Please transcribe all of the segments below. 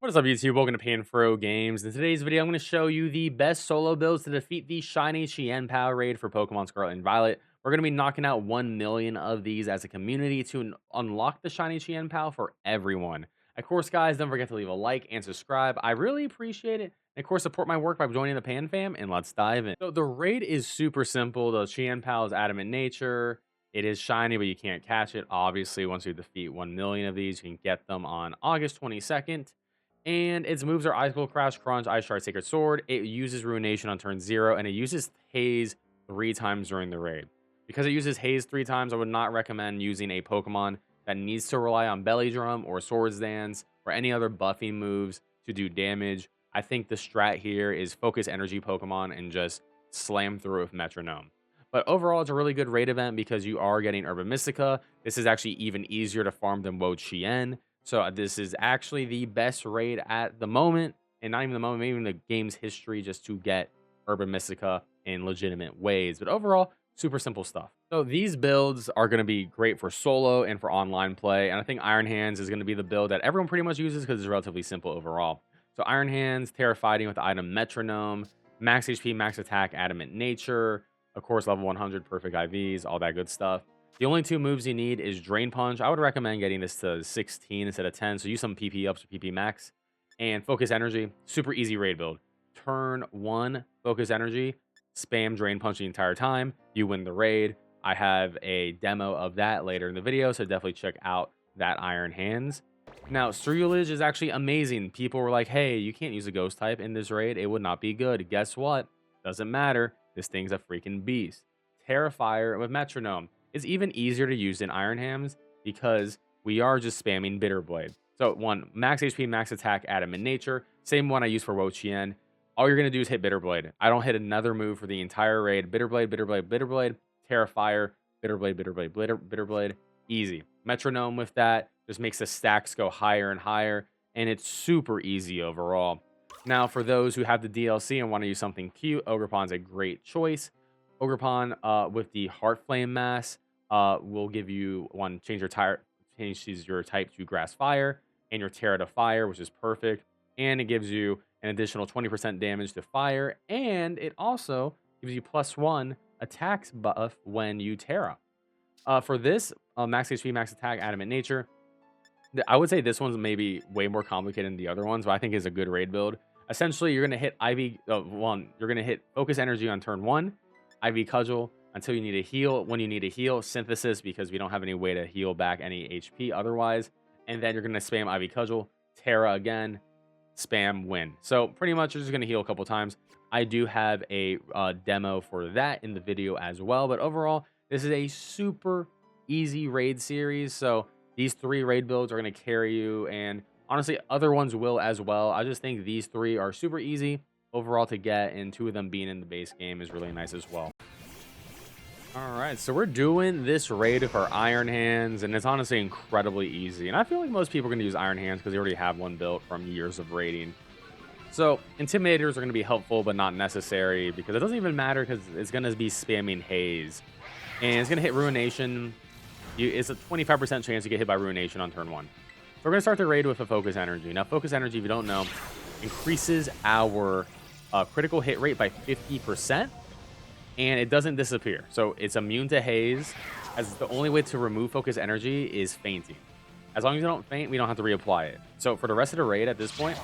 What is up, YouTube? Welcome to PanFro Games. In today's video, I'm going to show you the best solo builds to defeat the shiny CHIEN PAO raid for Pokemon Scarlet and Violet. We're going to be knocking out 1 million of these as a community to unlock the shiny CHIEN PAO for everyone. Of course, guys, don't forget to leave a like and subscribe. I really appreciate it. And of course, support my work by joining the Pan Fam, and let's dive in. So the raid is super simple. The CHIEN PAO is adamant nature. It is shiny, but you can't catch it. Obviously, once you defeat 1 million of these, you can get them on August 22nd. And its moves are Ice Cold Crash, Crunch, Ice Shard, Sacred Sword. It uses Ruination on turn 0, and it uses Haze 3 times during the raid. Because it uses Haze 3 times, I would not recommend using a Pokemon that needs to rely on Belly Drum or Swords Dance or any other buffing moves to do damage. I think the strat here is focus energy Pokemon and just slam through with Metronome. But overall, it's a really good raid event because you are getting Urban Mystica. This is actually even easier to farm than Wo Chien. So this is actually the best raid at the moment, and not even the moment, maybe in the game's history, just to get Urban Mystica in legitimate ways. But overall, super simple stuff. So these builds are going to be great for solo and for online play, and I think Iron Hands is going to be the build that everyone pretty much uses because it's relatively simple overall. So Iron Hands, Terra Fighting with the item Metronome, Max HP, Max Attack, Adamant Nature, of course level 100, Perfect IVs, all that good stuff. The only 2 moves you need is Drain Punch. I would recommend getting this to 16 instead of 10. So use some PP ups or PP max. And Focus Energy. Super easy raid build. Turn 1, Focus Energy. Spam Drain Punch the entire time. You win the raid. I have a demo of that later in the video, so definitely check out that Iron Hands. Now, Ceruledge is actually amazing. People were like, hey, you can't use a Ghost type in this raid. It would not be good. Guess what? Doesn't matter. This thing's a freaking beast. Terrifier with Metronome. It's even easier to use in Iron Hands because we are just spamming Bitter Blade. So 1, Max HP, Max Attack, Adamant Nature. Same one I use for Wo Chien. All you're going to do is hit Bitter Blade. I don't hit another move for the entire raid. Bitter Blade, Bitter Blade, Bitter Blade, Terrifier, Bitter Blade, Bitter Blade, Bitter Blade. Easy. Metronome with that just makes the stacks go higher and higher, and it's super easy overall. Now, for those who have the DLC and want to use something cute, Ogerpon's a great choice. Ogerpon with the Heart Flame Mass will give you changes your type to Grass Fire and your Terra to Fire, which is perfect. And it gives you an additional 20% damage to Fire, and it also gives you +1 attacks buff when you Terra. For this Max HP, Max Attack, Adamant Nature, I would say this one's maybe way more complicated than the other ones, but I think is a good raid build. Essentially, you're going to hit you're going to hit Focus Energy on turn 1, IV Cudgel until you need a heal. When you need a heal, Synthesis, because we don't have any way to heal back any HP otherwise. And then you're going to spam IV Cudgel, Terra again, spam, win. So pretty much you're just going to heal a couple times. I do have a demo for that in the video as well. But overall, this is a super easy raid series. So these 3 raid builds are going to carry you. And honestly, other ones will as well. I just think these 3 are super easy overall to get, and 2 of them being in the base game is really nice as well. All right, so we're doing this raid for Iron Hands, and it's honestly incredibly easy. And I feel like most people are going to use Iron Hands because they already have one built from years of raiding. So Intimidators are going to be helpful, but not necessary, because it doesn't even matter because it's going to be spamming Haze. And it's going to hit Ruination. It's a 25% chance to get hit by Ruination on turn 1. So we're going to start the raid with a Focus Energy. Now, Focus Energy, if you don't know, increases our critical hit rate by 50%, and it doesn't disappear. So it's immune to Haze, as the only way to remove Focus Energy is fainting. As long as you don't faint, we don't have to reapply it. So for the rest of the raid at this point,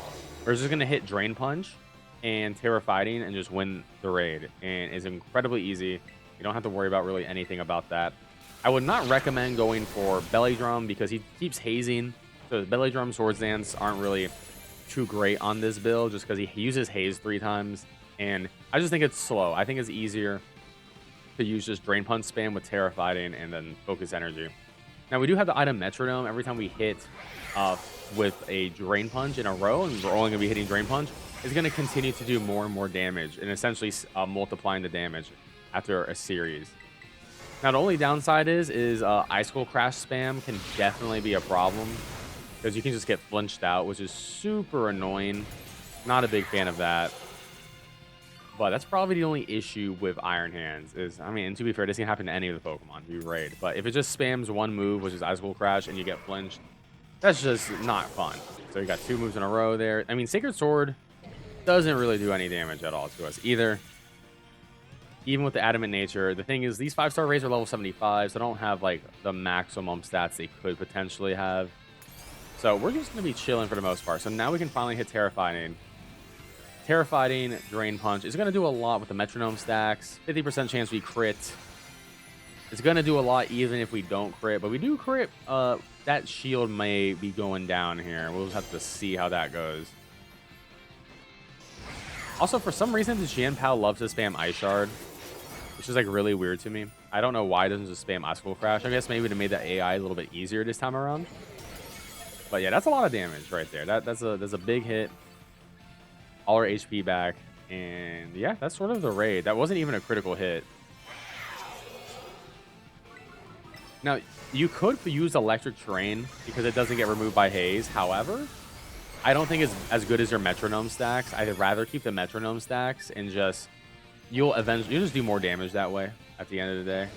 we're just going to hit Drain Punch and Terra Fighting and just win the raid. And it's incredibly easy. You don't have to worry about really anything about that. I would not recommend going for Belly Drum because he keeps hazing. So Belly Drum, Swords Dance aren't really too great on this build just because he uses Haze 3 times, and I just think it's slow. I think it's easier to use just Drain Punch spam with Terra Fighting and then Focus Energy. Now we do have the item Metronome. Every time we hit with a Drain Punch in a row, and we're only going to be hitting Drain Punch, it's going to continue to do more and more damage, and essentially multiplying the damage after a series. Now the only downside is Ice Cold Crash spam can definitely be a problem, because you can just get flinched out, which is super annoying. Not a big fan of that. But that's probably the only issue with Iron Hands is, I mean, and to be fair, this can happen to any of the Pokemon you raid. But if it just spams one move, which is Ice Cold Crash, and you get flinched, That's just not fun. So we got 2 moves in a row there. I mean, Sacred Sword doesn't really do any damage at all to us either. Even with the adamant nature, the thing is these 5-star raids are level 75, so don't have like the maximum stats they could potentially have. So we're just going to be chilling for the most part. So now we can finally hit Terrifying. Terrifying Drain Punch is going to do a lot with the metronome stacks. 50% chance we crit. It's going to do a lot even if we don't crit, but we do crit. That shield may be going down here. We'll just have to see how that goes. Also, for some reason, the CHIEN PAO loves to spam Ice Shard, which is like really weird to me. I don't know why it doesn't just spam Icicle Crash. I guess maybe to make the AI a little bit easier this time around. But yeah, that's a lot of damage right there. That's a big hit. All our HP back. And yeah, that's sort of the raid. That wasn't even a critical hit. Now, you could use Electric Terrain because it doesn't get removed by Haze. However, I don't think it's as good as your metronome stacks. I'd rather keep the metronome stacks and just you'll just do more damage that way at the end of the day.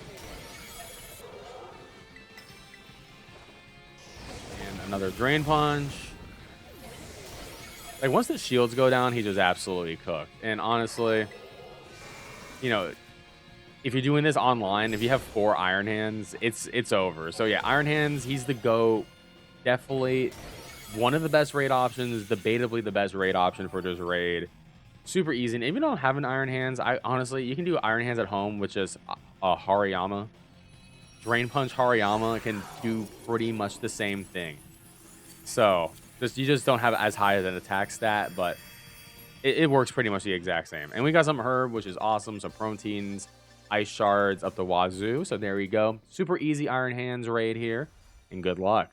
And another Drain Punch. Like once the shields go down, he just absolutely cooked. And honestly, you know, if you're doing this online, if you have 4 Iron Hands, it's over. So yeah, Iron Hands, he's the GOAT. Definitely one of the best raid options, debatably the best raid option for this raid. Super easy. And if you don't have an Iron Hands, honestly, you can do Iron Hands at home, which is Hariyama. Drain Punch Hariyama can do pretty much the same thing. So you just don't have as high as an attack stat, but it works pretty much the exact same. And we got some Herb, which is awesome. Some Proteins, Ice Shards up the wazoo. So there we go. Super easy Iron Hands raid here. And good luck.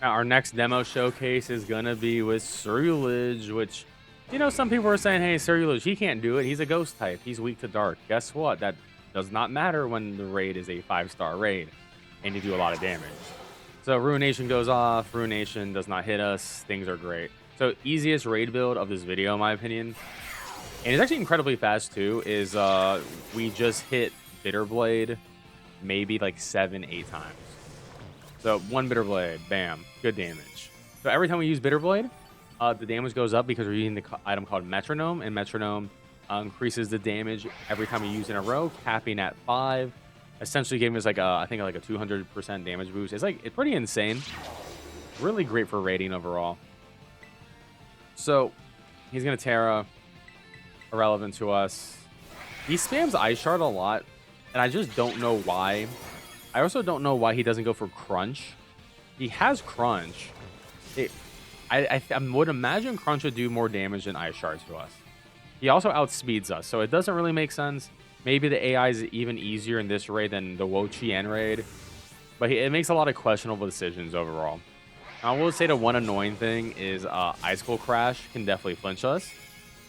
Now, our next demo showcase is going to be with Ceruledge, which, you know, some people are saying, hey, Ceruledge, he can't do it. He's a ghost type. He's weak to dark. Guess what? That does not matter when the raid is a 5-star raid and you do a lot of damage. So Ruination goes off. Ruination does not hit us. Things are great. So easiest raid build of this video, in my opinion. And it's actually incredibly fast, too, is we just hit Bitterblade maybe like 7-8 times. So 1 Bitterblade, bam, good damage. So every time we use Bitterblade, the damage goes up because we're using the item called Metronome, and Metronome increases the damage every time we use in a row, capping at 5. Essentially giving us like I think like a 200% damage boost. It's pretty insane. Really great for raiding overall. So he's gonna Terra, irrelevant to us. He spams Ice Shard a lot, and I just don't know why. I also don't know why he doesn't go for Crunch. He has Crunch. I would imagine Crunch would do more damage than Ice Shard to us. He also outspeeds us, so it doesn't really make sense. Maybe the AI is even easier in this raid than the Wo-Chien raid, but it makes a lot of questionable decisions overall. I will say the one annoying thing is Icicle Crash can definitely flinch us,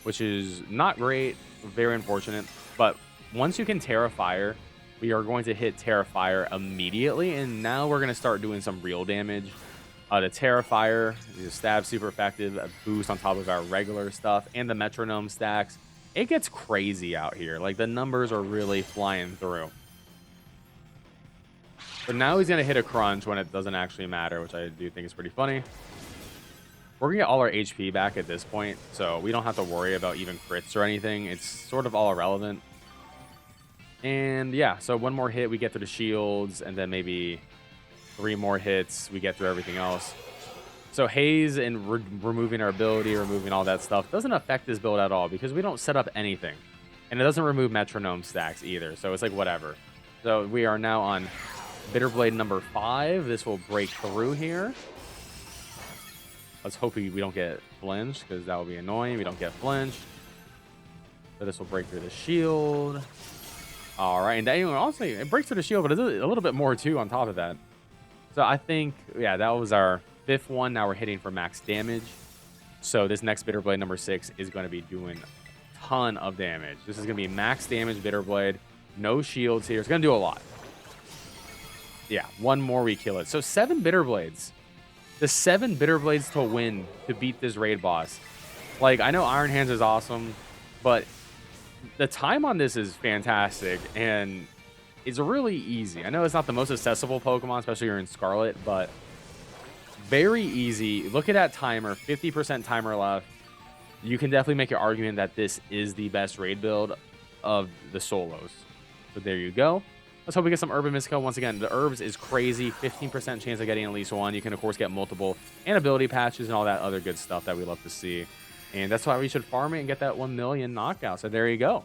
which is not great, very unfortunate. But once you can Terra Fire, we are going to hit Terra Fire immediately, and now we're going to start doing some real damage. The Terra Fire is a stab super effective, a boost on top of our regular stuff, and the Metronome stacks. It gets crazy out here. Like, the numbers are really flying through. But now he's going to hit a Crunch when it doesn't actually matter, which I do think is pretty funny. We're going to get all our HP back at this point, so we don't have to worry about even crits or anything. It's sort of all irrelevant. And yeah, so 1 more hit, we get through the shields, and then maybe 3 more hits, we get through everything else. So Haze and removing our ability, removing all that stuff, doesn't affect this build at all because we don't set up anything. And it doesn't remove Metronome stacks either, so it's like whatever. So we are now on Bitterblade number 5. This will break through here. Let's hope we don't get flinched because that will be annoying. We don't get flinched. So this will break through the shield. All right, and then also it breaks through the shield, but it's a little bit more too on top of that. So I think, yeah, that was our 5th one. Now we're hitting for max damage. So this next Bitterblade number 6 is going to be doing a ton of damage. This is going to be max damage Bitterblade. No shields here. It's going to do a lot. Yeah, 1 more, we kill it. So 7 Bitterblades. The 7 Bitterblades to win to beat this raid boss. Like, I know Iron Hands is awesome, but the time on this is fantastic, and it's really easy. I know it's not the most accessible Pokemon, especially if you're in Scarlet, but Very easy. Look at that timer, 50% timer left. You can definitely make an argument that this is the best raid build of the solos. So there you go. Let's hope we get some Urban Mystico. Once again, the herbs is crazy. 15% chance of getting at least one. You can, of course, get multiple and ability patches and all that other good stuff that we love to see. And that's why we should farm it and get that 1 million knockout. So there you go.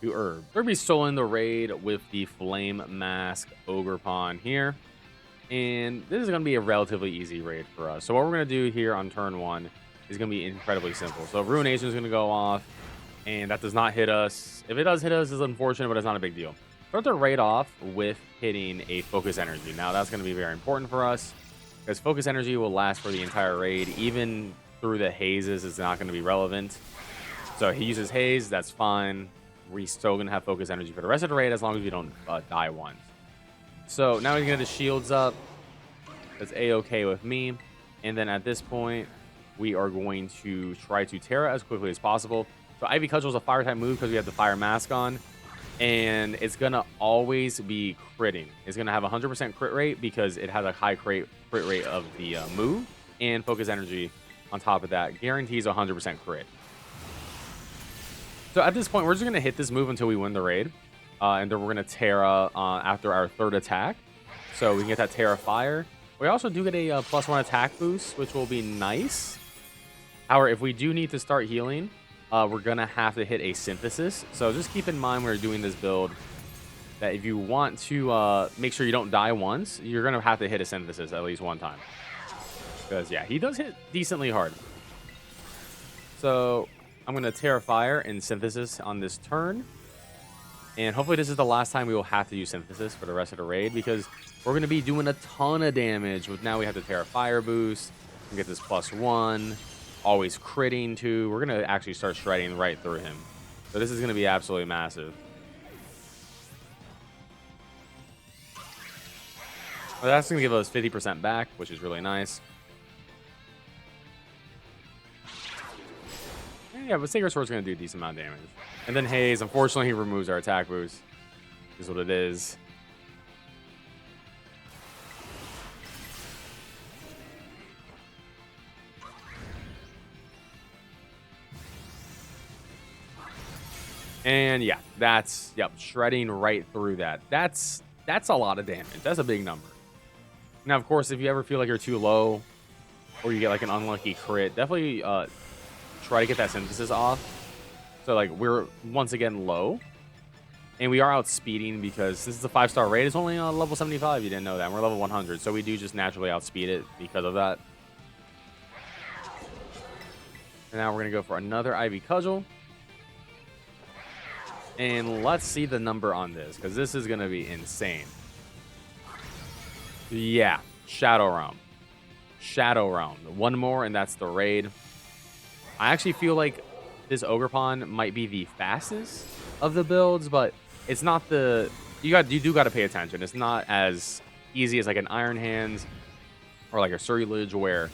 To herb. Kirby's still in the raid with the Flame Mask Ogerpon here. And this is going to be a relatively easy raid for us. So what we're going to do here on turn 1 is going to be incredibly simple. So Ruination is going to go off, and that does not hit us. If it does hit us, it's unfortunate, but it's not a big deal. Start the raid off with hitting a Focus Energy. Now, that's going to be very important for us, because Focus Energy will last for the entire raid. Even through the hazes, it's not going to be relevant. So he uses haze, that's fine. We're still going to have Focus Energy for the rest of the raid, as long as we don't die once. So now he's going to get his shields up. That's A-okay with me. And then at this point, we are going to try to Terra as quickly as possible. So Ivy Cudgel is a fire type move because we have the fire mask on. And it's going to always be critting. It's going to have a 100% crit rate because it has a high crit rate of the move. And Focus Energy on top of that guarantees 100% crit. So at this point, we're just going to hit this move until we win the raid. And then we're going to Terra after our third attack. So we can get that Terra Fire. We also do get a +1 attack boost, which will be nice. However, if we do need to start healing, we're going to have to hit a Synthesis. So just keep in mind when we're doing this build that if you want to make sure you don't die once, you're going to have to hit a Synthesis at least one time. Because, yeah, he does hit decently hard. So I'm going to Terra Fire and Synthesis on this turn. And hopefully this is the last time we will have to use Synthesis for the rest of the raid, because we're going to be doing a ton of damage. With now we have the Terra Fire boost. We get this +1. Always critting too. We're going to actually start shredding right through him. So this is going to be absolutely massive. Well, that's going to give us 50% back, which is really nice. Yeah, but Sacred Sword's going to do a decent amount of damage. And then Haze, unfortunately, he removes our attack boost. Is what it is. And yeah, that's, yep, shredding right through that. That's a lot of damage. That's a big number. Now, of course, if you ever feel like you're too low or you get like an unlucky crit, definitely try to get that Synthesis off. So like we're once again low, and we are outspeeding because this is a 5-star raid. It's only on level 75. You didn't know that. And we're level 100, so we do just naturally outspeed it because of that. And now we're gonna go for another Ivy Cudgel, and let's see the number on this, because this is gonna be insane. Yeah, Shadow Realm. Shadow Realm. One more, and that's the raid. I actually feel like this Ogerpon might be the fastest of the builds, but it's not the... You do got to pay attention. It's not as easy as like an Iron Hands or like a Ceruledge, where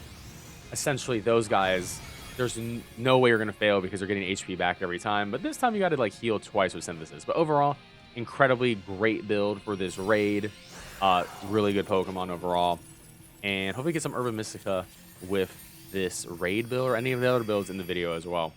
essentially those guys, there's no way you're going to fail because they're getting HP back every time. But this time you got to like heal twice with Synthesis. But overall, incredibly great build for this raid. Really good Pokemon overall. And hopefully get some Urban Mystica with this raid build or any of the other builds in the video as well.